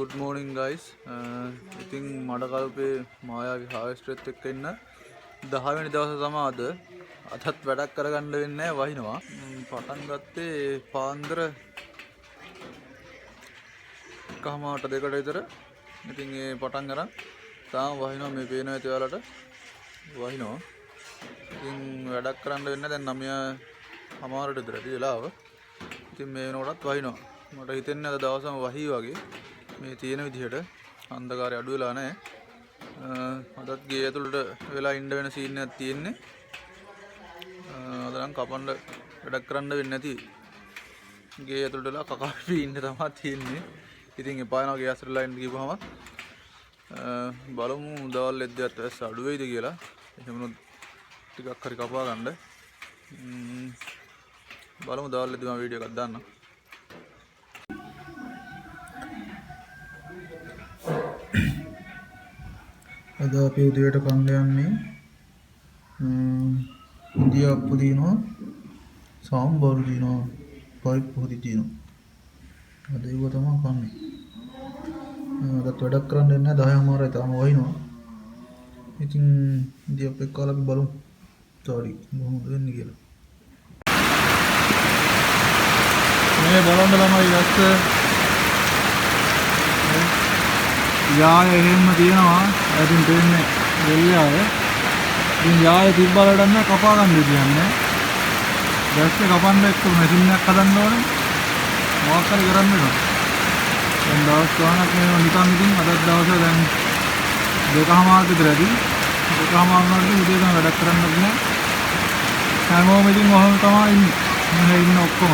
Good morning guys. ඉතින් මඩ කල්පේ මායාවි හාවෙස්ටර් එක්ක ඉන්න 10 වෙනි දවසේ තමයි අද. අදත් වැඩක් කරගන්න වෙන්නේ වහිනවා. පටන් ගත්තේ පාන්දර කහමාට දෙකට විතර. ඉතින් ඒ පටන් අරන් තාම වහිනවා මේ පේනවා ඇති ඔයාලට. වහිනවා. ඉතින් වැඩක් කරන්න වෙන්නේ දැන් 9:00 විතර ඇති වෙලාව. ඉතින් මේ වෙනකොටත් වහිනවා. මට හිතෙන්නේ අද දවසම වහී වගේ. මේ තියෙන විදිහට අන්ධකාරය අඩු වෙලා නැහැ. අදත් ගේ ඇතුළට වෙලා ඉන්න වෙන සීන් එකක් තියෙන්නේ. අද නම් කපන්න වැඩක් කරන්න වෙන්නේ නැති. ගේ ඇතුළට වෙලා කකාපි ඉන්න තමයි තියෙන්නේ. ඉතින් එපා වෙනවා ගේ ඇතුළට ඉන්න කිව්වම බලමු දවල් එද්දිවත් ඇස් අඩු වෙයිද කියලා. එහෙමනොත් ටිකක් හරි කපා ගන්න. බලමු දවල් එද්දි මම වීඩියෝ එකක් දාන්නම්. අද අපි උදේට කන්න යන්නේ ඉන්දියාප්පු දිනවා සාම්බාරු දිනවා පයිප් හොදි දිනවා අද ඒව තමයි කන්නේ. අදත් වැඩක් කරන්න දෙන්නේ 10:00 තාම වහිනවා. ඉතින් ඉන්දියාප්පු එක්ක අපි බලමු තාඩි මොහොමද වෙන්නේ කියලා. මේ බලන්න ළමයි ඇස්ස යාය එහෙම තියෙනවා. ඉතින් දෙන්නේ දෙල්ලාය. ඉතින් යාය තිබ්බලට නම් කපා ගන්න දෙන්නේ. දැස්සේ කපන්න එක්ක මැෂින් එකක් හදන්න ඕනේ. මොකක් හරි කරන්න වෙනවා. දැන් දවස් ගානක් මේව නිකන් ඉතින් අද දවසේ දැන් 2:00 විතර ඇති. 2:00 වුණාට උදේ ගම වැඩක් කරන්න බෑ. හැමෝම ඉතින් ඔහොම තමයි ඉන්නේ. මෙහෙ ඉන්න ඔක්කොම.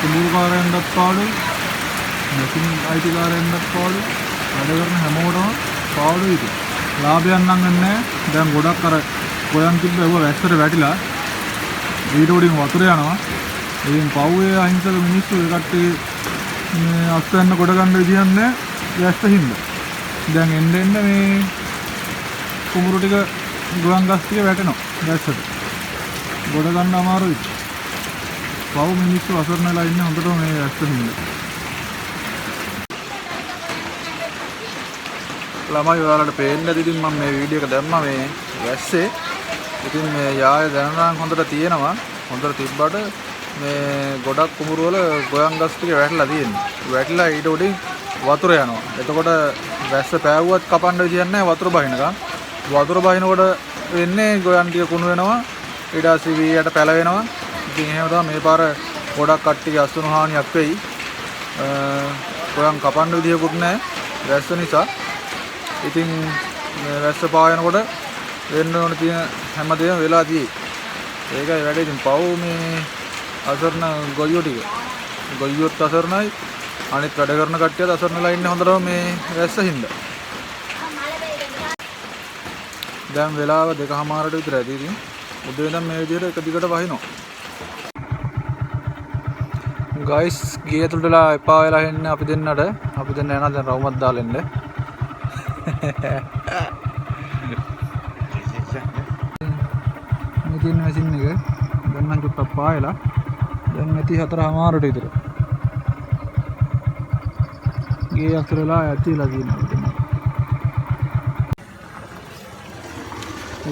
කුඹුරුකාරයන්වත් පාඩුයි. මැෂින් අයිතිකාරයන්වත් පාඩුයි. වැඩ කරන හැමෝටම පාඩුයි ඉතින්. ලාභයක් නම් නැහැ. දැන් ගොඩක් අර ගොයන් තිබ්බ ඒව වැස්සට වැටිලා ඊට උඩින් වතුර යනවා. ඉතින් පව්වේ අහිංසක මිනිස්සු ඒ කට්ටිය මේ අස්වැන්න කොට ගන්න විදියක් නැහැ. වැස්ස හින්දා. දැන් එන්න මේ කුඹුරු ටික ගොයන් ගස් ටික වැටෙනවා වැස්සට. ගොඩ ගන්න අමාරුයි. පව් මිනිස්සු අසරණ වෙලා ඉන්නේ හොඳටම මේ වැස්ස හින්දා. ළමයි ඔයාලට පේන්න ඇති. ඉතින් මම මේ වීඩියෝ එක දැම්මා මේ වැස්සේ. ඉතින් මේ යාය දැනනම් හොඳට තියෙනවා. හොඳට තිබ්බට මේ ගොඩක් කුඹුරු වල ගොයන් ගස් ටික වැටලා තියෙනවා. වැටලා ඊට උඩින් වතුර යනවා. එතකොට වැස්ස පෑවුවත් කපන්න විදියක් නැහැ වතුර බහිනකම්. වතුර බහිනකොට වෙන්නේ ගොයන් ටික කුණු වෙනවා. ඊට පස්සේ වීයට පැලවෙනවා. ඉතින් එහෙම තමයි මේ පාර ගොඩක් කට්ටිය අසුණු හානියක් වෙයි. ගොයන් කපන්න විදියකුත් නැහැ වැස්ස නිසා. ඉතින් වැස්ස පායනකොට වෙන්න ඕන තියෙන හැමදේම වෙලා තියෙයි. ඒකයි වැඩේ. ඉතින් පව් මේ අසරණ ගොයියෝ ටික. ගොයියොත් අසරණයි. අනිත් වැඩ කරන කට්ටියත් අසරණලා ඉන්නේ හොඳටම මේ වැස්ස හින්දා. දැන් වෙලාව 2:00 විතර ඇති. ඉතින් උදේ ඉඳන් මේ විදිහට එක දිගට වහිනවා. ගයිස් ගිය ඇතුළටලා එපා වෙලා ඉන්නේ අපි දෙන්නට. අපි දෙන්න යනවා දැන් රවුමක් දාලා එන්න. මේ තියෙන මැෂින් එක දැන් නම් චුට්ටක් පායලා දැන් නැති 4:00 විතර ගේ අක්‍රලා ඇතිලා තියෙනවා.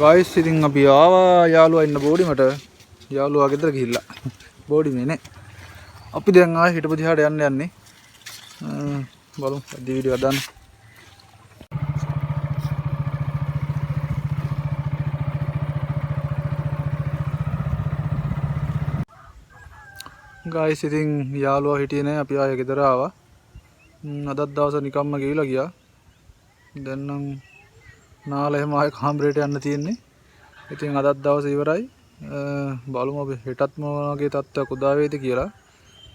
ගයිස් ඉතින් අපි ආවා යාළුවා ඉන්න බෝඩිමට. යාළුවා ගෙදර ගිහිල්ලා බෝඩිමේ නේ. අපි දැන් ආයේ හිටපු දිහාට යන්නේ. බලමු අද වීඩියෝ දාන්න. ගයිස් ඉතින් යාළුවා හිටියේ නැහැ. අපි ආයේ ගෙදර ආවා. අදත් දවස නිකම්ම ගිහිලා ගියා. දැන් නම් නාල එහෙම ආයේ කාමරේට යන්න තියෙන්නේ. ඉතින් අදත් දවස ඉවරයි. බලමු අපි හෙටත් මොන වගේ තත්ත්වයක් උදා වෙයිද කියලා.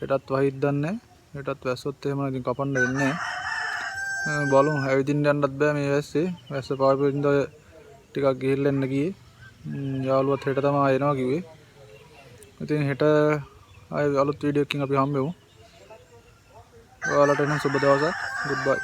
හෙටත් වහිද්දක් නැහැ. හෙටත් වැස්සොත් එහෙම ඉතින් කපන්න වෙන්නේ නැහැ. බලමු ඇවිදින්න යන්නත් බෑ මේ වැස්සේ. වැස්ස පාවෙන්න ඔය ටිකක් ගිහිල්ලා එන්න ගියේ. යාළුවත් හෙට තමයි එනවා කිව්වේ. ඉතින් හෙට ආයේ අලුත් වීඩියෝ එකකින් අපි හම්බෙමු. ඔයාලට එනම් සුබ දවසක්. ගුඩ් බයි.